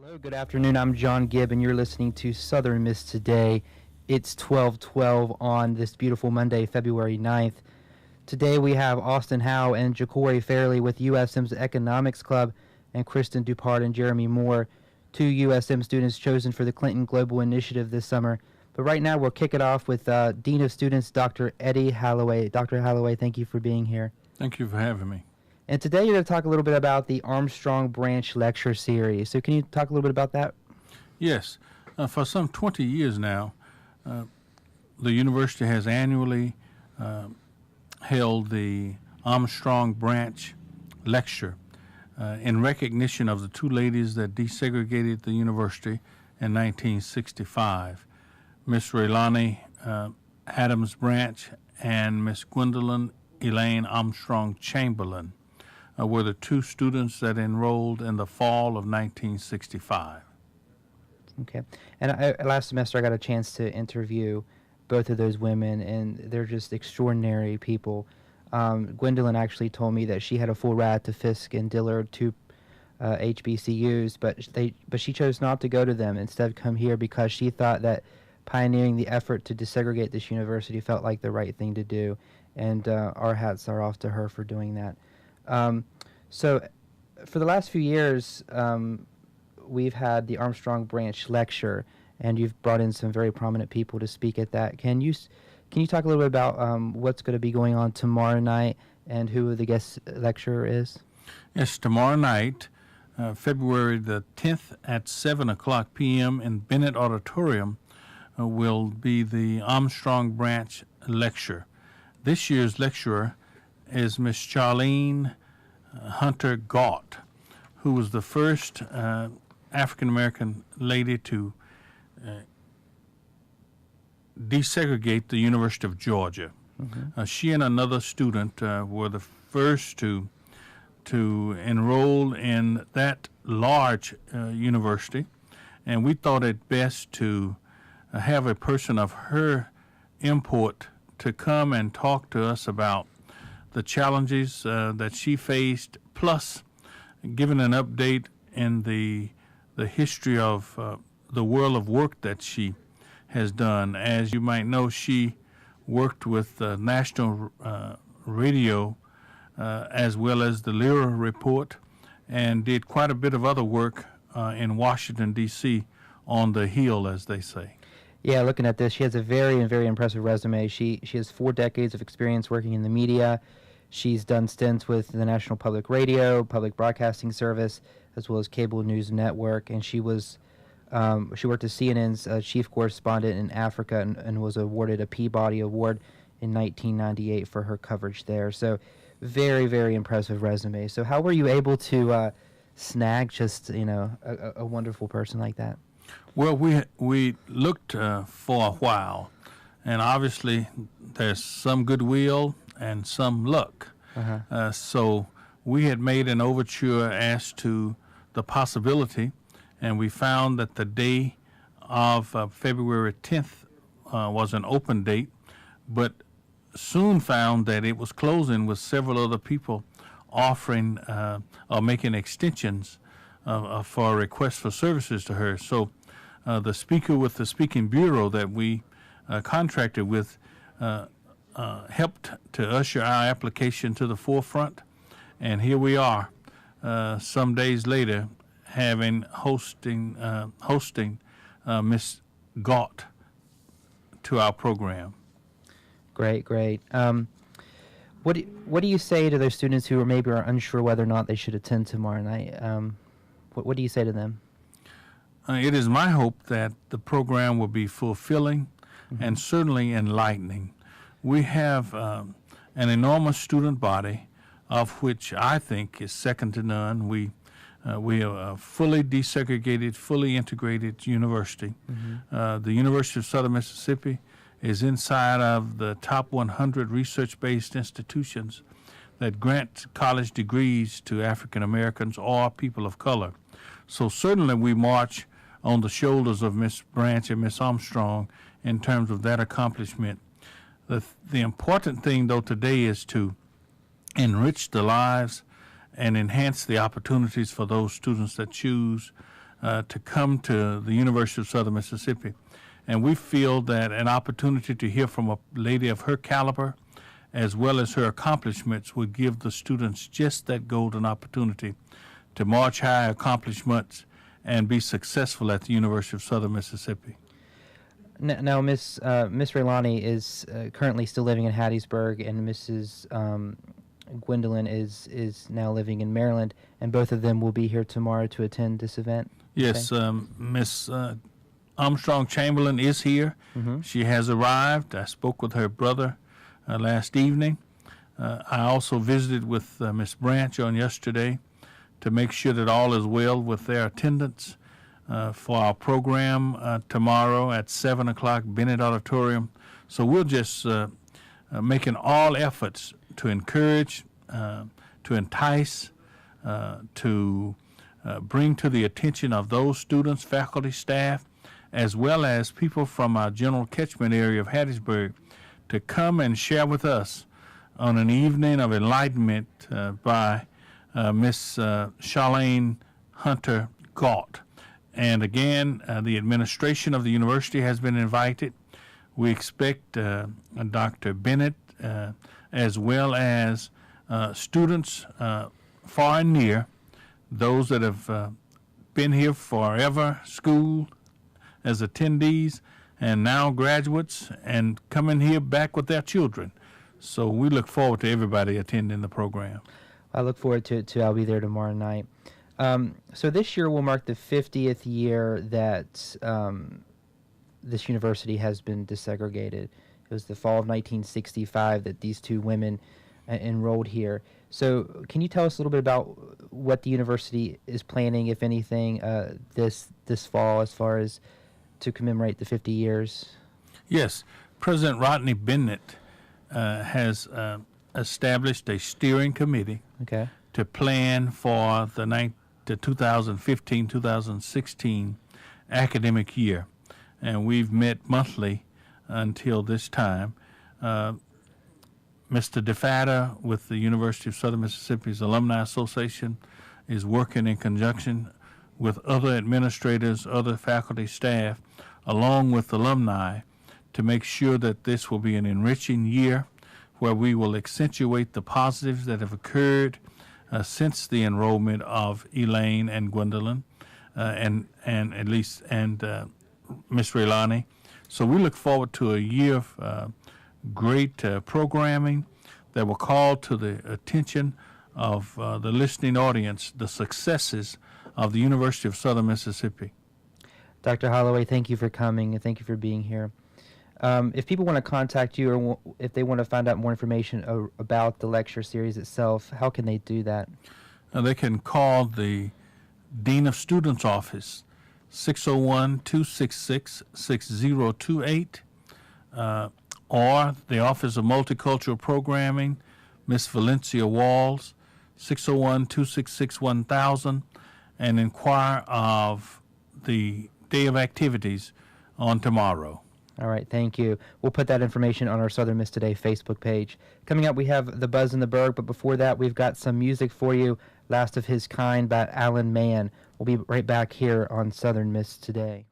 Hello, good afternoon. I'm John Gibb, and you're listening to Southern Miss Today. It's 12:12 on this beautiful Monday, February 9th. Today we have Austin Howe and Ja'Cory Fairley with USM's Economics Club, and Kristen Dupart and Jeremy Moore, two USM students chosen for the Clinton Global Initiative this summer. But right now we'll kick it off with Dean of Students, Dr. Eddie Holloway. Dr. Holloway, thank you for being here. Thank you for having me. And today you're going to talk a little bit about the Armstrong-Branch Lecture series. So can you talk a little bit about that? Yes. For some 20 years now, the university has annually held the Armstrong-Branch Lecture in recognition of the two ladies that desegregated the university in 1965, Miss Raylani Adams Branch and Miss Gwendolyn Elaine Armstrong Chamberlain. Were the two students that enrolled in the fall of 1965. Okay. And last semester I got a chance to interview both of those women, and they're just extraordinary people. Gwendolyn actually told me that she had a full ride to Fisk and Dillard, two HBCUs, but she chose not to go to them, instead come here because she thought that pioneering the effort to desegregate this university felt like the right thing to do, and our hats are off to her for doing that. So for the last few years, we've had the Armstrong-Branch Lecture, and you've brought in some very prominent people to speak at that. Can you talk a little bit about what's going to be going on tomorrow night and who the guest lecturer is? Yes, tomorrow night, February the 10th at 7 o'clock p.m. in Bennett Auditorium will be the Armstrong-Branch Lecture. This year's lecturer is Miss Charlene Hunter-Gauly, who was the first African-American lady to desegregate the University of Georgia. Mm-hmm. She and another student were the first to enroll in that large university, and we thought it best to have a person of her import to come and talk to us about the challenges that she faced, plus giving an update in the history of the world of work that she has done. As you might know, she worked with National Radio as well as the Lyra Report, and did quite a bit of other work in Washington, D.C. on the Hill, as they say. Yeah, looking at this, she has a very, very impressive resume. She has 4 decades of experience working in the media. She's done stints with the National Public Radio, Public Broadcasting Service, as well as Cable News Network, and she worked as CNN's chief correspondent in Africa and was awarded a Peabody Award in 1998 for her coverage there. So very, very impressive resume. So how were you able to snag just, a wonderful person like that? Well, we looked for a while, and obviously there's some goodwill and some luck. Uh-huh. So we had made an overture as to the possibility, and we found that the day of February 10th was an open date, but soon found that it was closing with several other people offering or making extensions for a request for services to her. So the speaker with the speaking bureau that we contracted with helped to usher our application to the forefront, and here we are some days later hosting Miss Gauly to our program. Great. What do you say to those students who are unsure whether or not they should attend tomorrow night? What do you say to them? It is my hope that the program will be fulfilling mm-hmm. and certainly enlightening. We have an enormous student body, of which I think is second to none. We are a fully desegregated, fully integrated university. Mm-hmm. The University of Southern Mississippi is inside of the top 100 research-based institutions that grant college degrees to African Americans or people of color. So certainly we march on the shoulders of Miss Branch and Miss Armstrong in terms of that accomplishment. The important thing, though, today is to enrich the lives and enhance the opportunities for those students that choose to come to the University of Southern Mississippi. And we feel that an opportunity to hear from a lady of her caliber, as well as her accomplishments, would give the students just that golden opportunity to march high accomplishments and be successful at the University of Southern Mississippi. Now, Miss Raylani is currently still living in Hattiesburg, and Mrs. Gwendolyn is now living in Maryland, and both of them will be here tomorrow to attend this event. Yes, Miss Armstrong-Chamberlain is here. She has arrived. I spoke with her brother last evening. I also visited with Miss Branch on yesterday to make sure that all is well with their attendance for our program tomorrow at 7 o'clock, Bennett Auditorium. So we're just making all efforts to encourage, to entice, to bring to the attention of those students, faculty, staff, as well as people from our general catchment area of Hattiesburg to come and share with us on an evening of enlightenment by Miss Charlene Hunter-Gauly. And again, the administration of the university has been invited. We expect Dr. Bennett as well as students far and near, those that have been here forever, school as attendees, and now graduates, and coming here back with their children. So we look forward to everybody attending the program. I look forward to it too. I'll be there tomorrow night. So this year will mark the 50th year that this university has been desegregated. It was the fall of 1965 that these two women enrolled here. So can you tell us a little bit about what the university is planning, if anything, this fall as far as to commemorate the 50 years? Yes. President Rodney Bennett has established a steering committee to plan for the 2015-2016 academic year. And we've met monthly until this time. Mr. DeFatta with the University of Southern Mississippi's Alumni Association is working in conjunction with other administrators, other faculty, staff, along with alumni, to make sure that this will be an enriching year where we will accentuate the positives that have occurred since the enrollment of Elaine and Gwendolyn and Miss Raylani. So we look forward to a year of great programming that will call to the attention of the listening audience the successes of the University of Southern Mississippi. Dr. Holloway, thank you for coming and thank you for being here. If people want to contact you or if they want to find out more information about the lecture series itself, how can they do that? They can call the Dean of Students office, 601-266-6028, or the Office of Multicultural Programming, Miss Valencia Walls, 601-266-1000, and inquire of the day of activities on tomorrow. All right, thank you. We'll put that information on our Southern Miss Today Facebook page. Coming up, we have The Buzz in the Berg, but before that, we've got some music for you, Last of His Kind by Alan Mann. We'll be right back here on Southern Miss Today.